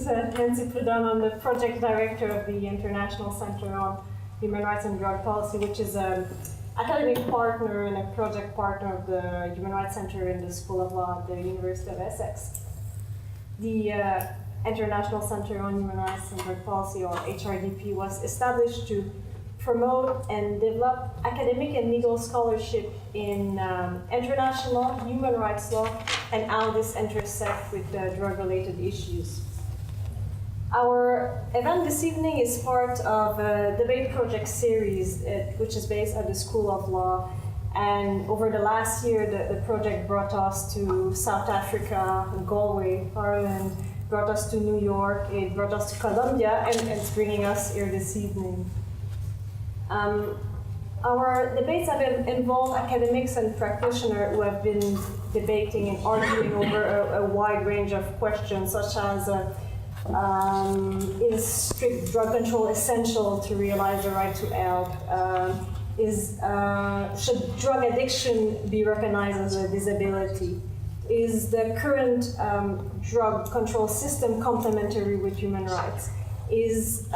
Nancy Prudhomme. I'm the project director of the International Center on Human Rights and Drug Policy, which is an academic partner and a project partner of the Human Rights Center in the School of Law at the University of Essex. The International Center on Human Rights and Drug Policy, or HRDP, was established to promote and develop academic and legal scholarship in international law, human rights law, and how this intersect with drug-related issues. Our event this evening is part of a debate project series, which is based at the School of Law. And over the last year, the project brought us to South Africa, Galway, Ireland, brought us to New York, it brought us to Colombia, and it's bringing us here this evening. Our debates have involved academics and practitioners who have been debating and arguing over a wide range of questions, such as is strict drug control essential to realize the right to health? Should drug addiction be recognized as a disability? Is the current drug control system complementary with human rights? Is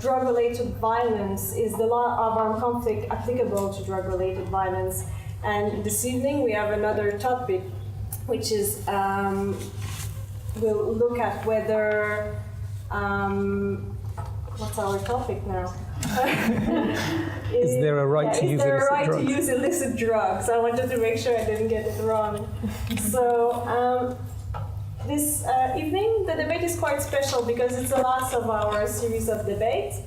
drug-related violence, is the law of armed conflict applicable to drug-related violence? And this evening we have another topic, which is we'll look at whether, what's our topic now? Is there a right to use illicit drugs? Is there a right to use illicit drugs? I wanted to make sure I didn't get it wrong. So this evening, the debate is quite special because it's the last of our series of debates.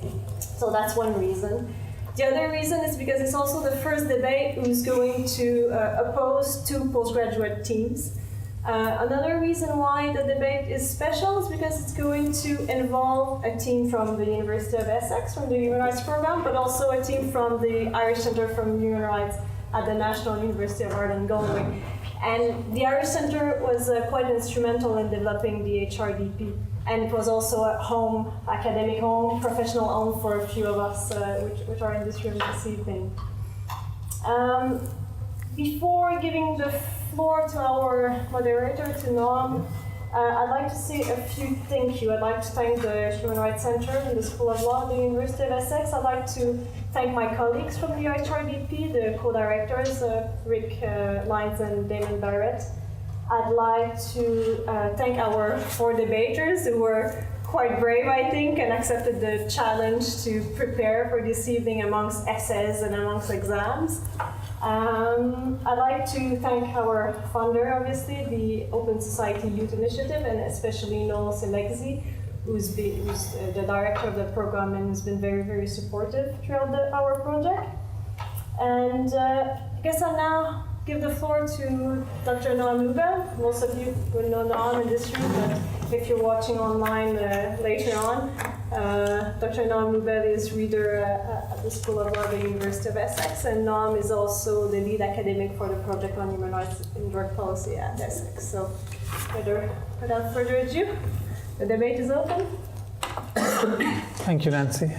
So that's one reason. The other reason is because it's also the first debate who's going to oppose two postgraduate teams. Another reason why the debate is special is because it's going to involve a team from the University of Essex, from the Human Rights Program, but also a team from the Irish Centre for Human Rights at the National University of Ireland, Galway. And the Irish Centre was quite instrumental in developing the HRDP, and it was also a home, academic home, professional home for a few of us which are in this room this evening. Before giving the floor to our moderator, to Noam, I'd like to say a few thank you. I'd like to thank the Human Rights Center and the School of Law at the University of Essex. I'd like to thank my colleagues from the HRDP, the co-directors, Rick Lyons and Damon Barrett. I'd like to thank our four debaters who were quite brave, I think, and accepted the challenge to prepare for this evening amongst essays and amongst exams. I'd like to thank our funder, obviously, the Open Society Youth Initiative, and especially Noel Selegzi, who's the director of the program and has been very, very supportive throughout our project. And I guess I'll now give the floor to Dr. Noam Lubel. Most of you would know Noam in this room, but if you're watching online later on, Dr. Noam Lubel is reader at the School of Law at the University of Essex, and Noam is also the lead academic for the Project on Human Rights and Drug Policy at Essex. So without further ado, the debate is open. Thank you, Nancy.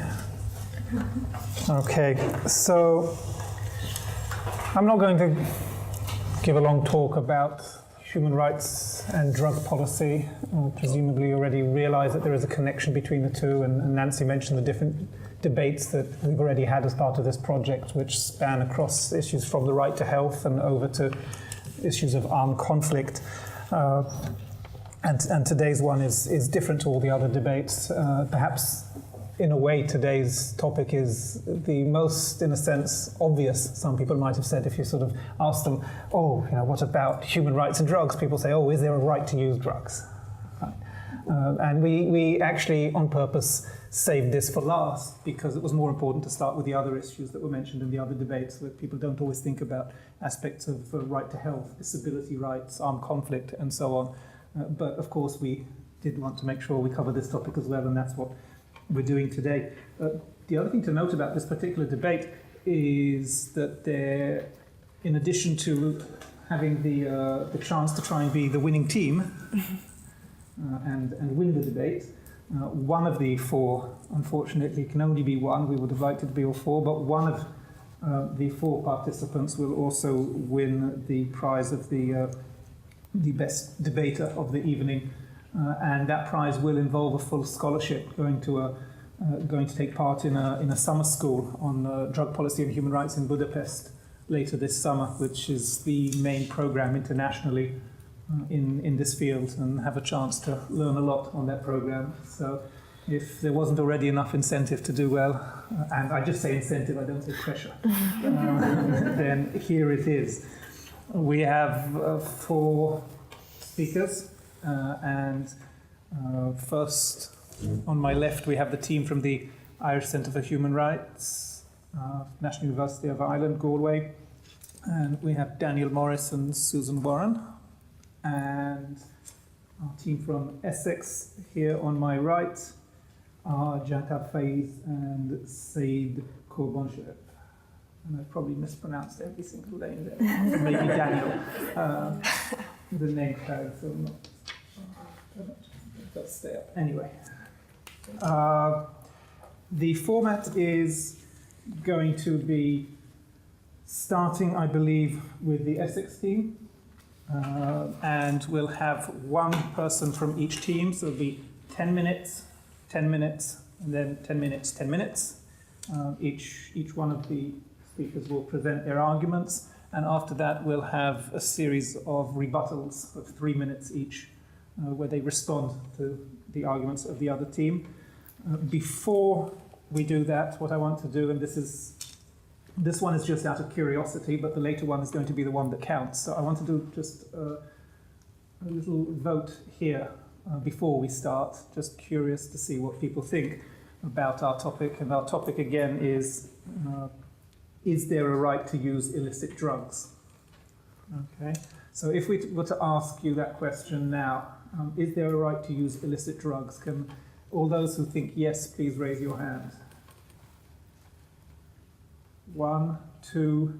Okay, so I'm not going to give a long talk about human rights and drug policy. Presumably you already realize that there is a connection between the two, and Nancy mentioned the different debates that we've already had as part of this project, which span across issues from the right to health and over to issues of armed conflict. And today's one is different to all the other debates. Perhaps in a way, today's topic is the most, in a sense, obvious, some people might have said, if you sort of ask them, what about human rights and drugs? People say, is there a right to use drugs? Right. And we actually, on purpose, saved this for last, because it was more important to start with the other issues that were mentioned in the other debates, that people don't always think about aspects of right to health, disability rights, armed conflict, and so on. But of course, we did want to make sure we cover this topic as well, and that's what we're doing today. The other thing to note about this particular debate is that there, in addition to having the chance to try and be the winning team and win the debate, one of the four, unfortunately, can only be one. We would have liked it to be all four, but one of the four participants will also win the prize of the best debater of the evening, and that prize will involve a full scholarship going to take part in a summer school on drug policy and human rights in Budapest later this summer, which is the main program internationally in this field, and have a chance to learn a lot on that program. So if there wasn't already enough incentive to do well, and I just say incentive, I don't say pressure, then here it is. We have 4 speakers, and first on my left we have the team from the Irish Centre for Human Rights, National University of Ireland, Galway, and we have Daniel Morris and Susan Warren, and our team from Essex here on my right are Jantab Faiz and Said Korbonshev. And I probably mispronounced every single name there. Maybe Daniel. The name tag, so not. Let's stay up. Anyway. The format is going to be starting, I believe, with the Essex team. And we'll have one person from each team, so it'll be 10 minutes, 10 minutes, and then 10 minutes, 10 minutes. Each one of the speakers will present their arguments, and after that we'll have a series of rebuttals of 3 minutes each, where they respond to the arguments of the other team. Before we do that, what I want to do, and this one is just out of curiosity, but the later one is going to be the one that counts. So I want to do just a little vote here before we start, just curious to see what people think about our topic. And our topic again is there a right to use illicit drugs? Okay, so if we were to ask you that question now, is there a right to use illicit drugs? Can all those who think yes, please raise your hand. 1, 2,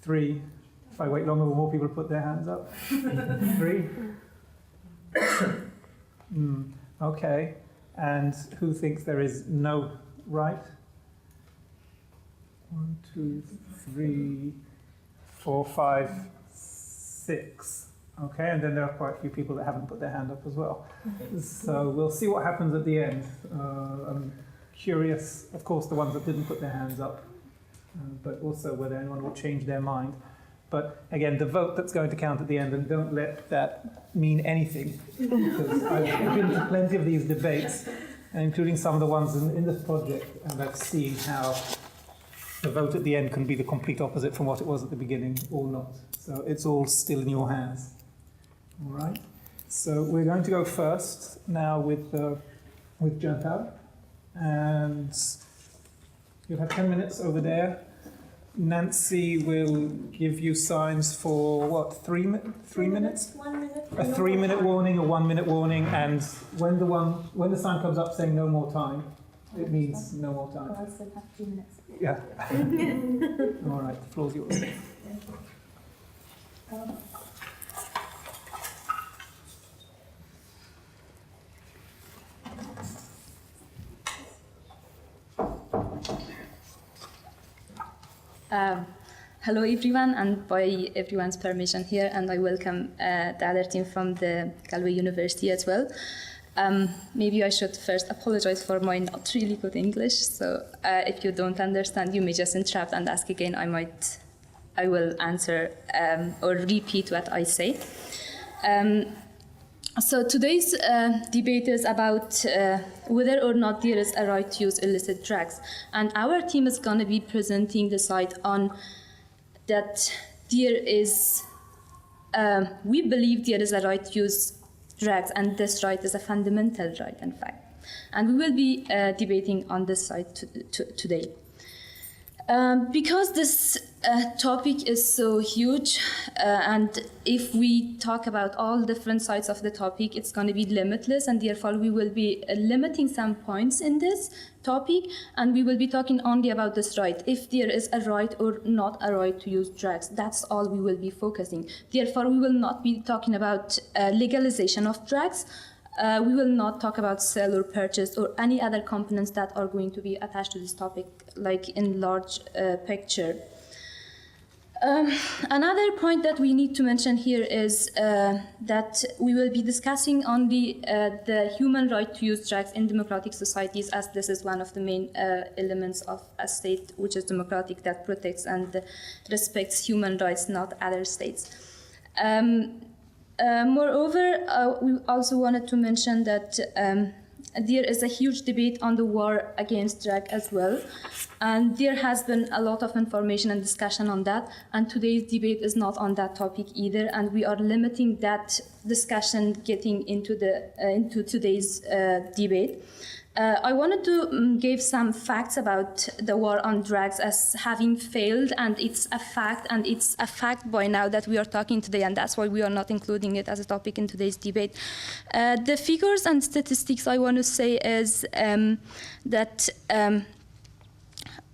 3. If I wait longer, will more people put their hands up? 3. Okay. And who thinks there is no right? 1, 2, 3, 4, 5, 6. Okay, and then there are quite a few people that haven't put their hand up as well. So we'll see what happens at the end. I'm curious, of course, the ones that didn't put their hands up, but also whether anyone will change their mind. But again, the vote that's going to count at the end, and don't let that mean anything, because I've been to plenty of these debates, including some of the ones in this project, and I've seen how the vote at the end can be the complete opposite from what it was at the beginning, or not. So it's all still in your hands. All right. So we're going to go first now with Jantab, and you'll have 10 minutes over there. Nancy will give you signs for what, 3 minutes? 1 minute. A 3-minute warning, a 1-minute warning, and when the sign comes up saying no more time, it means no more time. I still have 2 minutes. Yeah. All right, the floor's yours. Hello everyone, and by everyone's permission here, and I welcome the other team from the Galway University as well. Maybe I should first apologize for my not really good English, so if you don't understand, you may just interrupt and ask again. I will answer or repeat what I say. So today's debate is about whether or not there is a right to use illicit drugs. And our team is going to be presenting the side on that there is, we believe there is a right to use drugs, and this right is a fundamental right, in fact. And we will be debating on this side today. Because this topic is so huge, and if we talk about all different sides of the topic, it's going to be limitless, and therefore we will be limiting some points in this topic, and we will be talking only about this right. If there is a right or not a right to use drugs, that's all we will be focusing. Therefore, we will not be talking about legalization of drugs. We will not talk about sale or purchase or any other components that are going to be attached to this topic, like in large picture. Another point that we need to mention here is that we will be discussing only the human right to use drugs in democratic societies, as this is one of the main elements of a state which is democratic, that protects and respects human rights, not other states. Moreover, we also wanted to mention that there is a huge debate on the war against drug as well. And there has been a lot of information and discussion on that. And today's debate is not on that topic either. And we are limiting that discussion getting into today's debate. I wanted to give some facts about the war on drugs as having failed, and it's a fact by now that we are talking today, and that's why we are not including it as a topic in today's debate. The figures and statistics I want to say is that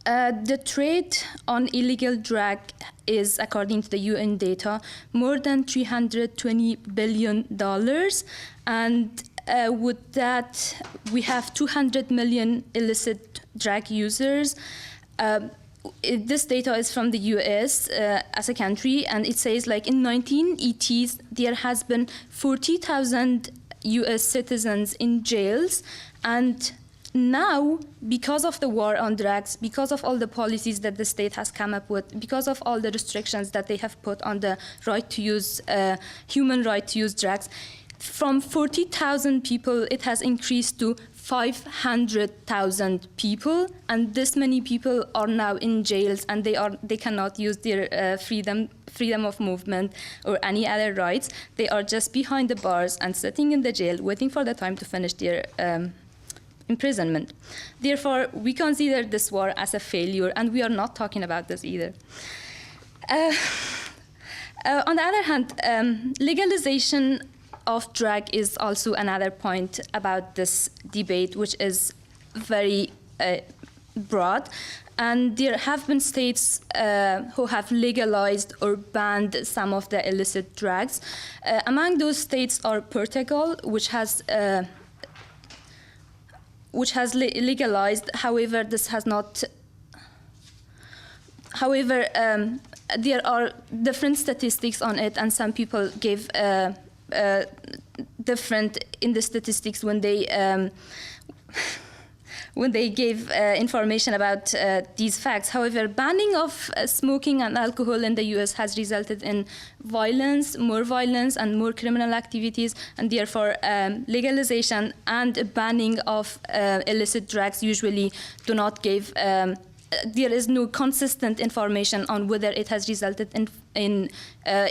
the trade on illegal drug is, according to the UN data, more than $320 billion, and with that, we have 200 million illicit drug users. This data is from the US as a country, and it says like in 1980s, there has been 40,000 US citizens in jails, and now, because of the war on drugs, because of all the policies that the state has come up with, because of all the restrictions that they have put on the right to use, human right to use drugs, from 40,000 people, it has increased to 500,000 people, and this many people are now in jails, and they cannot use their freedom of movement or any other rights. They are just behind the bars and sitting in the jail, waiting for the time to finish their imprisonment. Therefore, we consider this war as a failure, and we are not talking about this either. On the other hand, legalization of drug is also another point about this debate, which is very broad. And there have been states who have legalized or banned some of the illicit drugs. Among those states are Portugal, which has legalized. However, this has not. However, there are different statistics on it, and some people give different in the statistics when they give information about these facts. However, banning of smoking and alcohol in the US has resulted in violence, more violence, and more criminal activities, and therefore legalization and banning of illicit drugs usually do not give. There is no consistent information on whether it has resulted in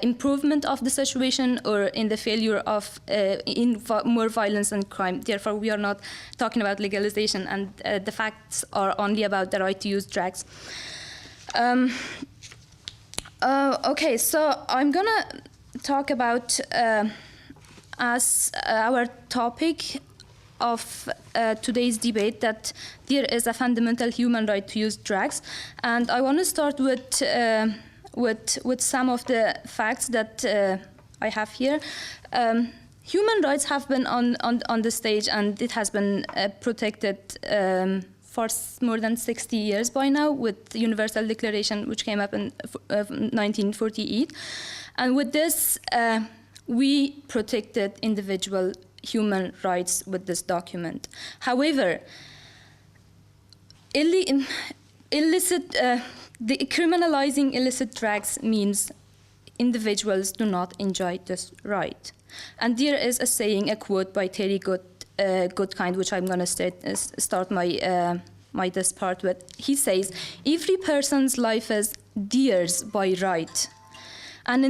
improvement of the situation or in the failure of more violence and crime. Therefore, we are not talking about legalization, and the facts are only about the right to use drugs. Okay, so I'm gonna talk about as our topic of today's debate that there is a fundamental human right to use drugs, and I want to start with some of the facts that I have here. Human rights have been on the stage, and it has been protected for more than 60 years by now with the Universal Declaration, which came up in 1948, and with this we protected individual human rights with this document. However, criminalizing illicit drugs means individuals do not enjoy this right. And there is a saying, a quote by Terry Goodkind, which I'm going to start my this part with. He says, "Every person's life is theirs by right. And